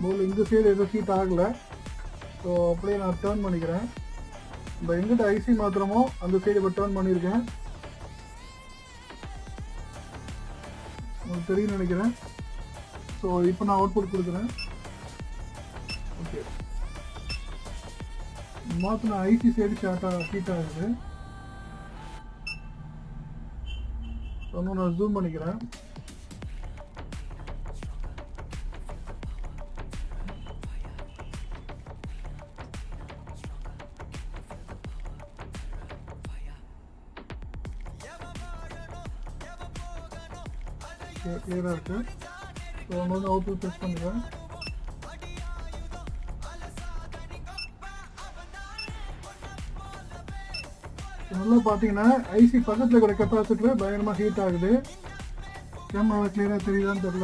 போல் இந்த சைடு எதுவும் ஹீட் ஆகலை. ஸோ அப்படியே நான் டேர்ன் பண்ணிக்கிறேன். இந்த எங்கிட்ட ஐசி மாத்திரமோ அந்த சைடு இப்போ டேர்ன் பண்ணியிருக்கேன். உங்களுக்கு தெரியும் நினைக்கிறேன். ஸோ இப்போ நான் அவுட்புட் கொடுக்குறேன். ஓகே, மாற்றின ஐசி சைடு ஹீட் ஆகுது. இன்னும் நான் ஜூம் பண்ணிக்கிறேன். கிளியராக இருக்கு. ஸோ வந்து அவுட்புட் டெஸ்ட் பண்ணுறேன். நல்லா பார்த்தீங்கன்னா ஐசி பக்கத்தில் கூட கெப்பாசிட்டர் பயங்கரமாக ஹீட் ஆகுது. கேமரா கிளியராக தெரியுதான்னு தெரியல.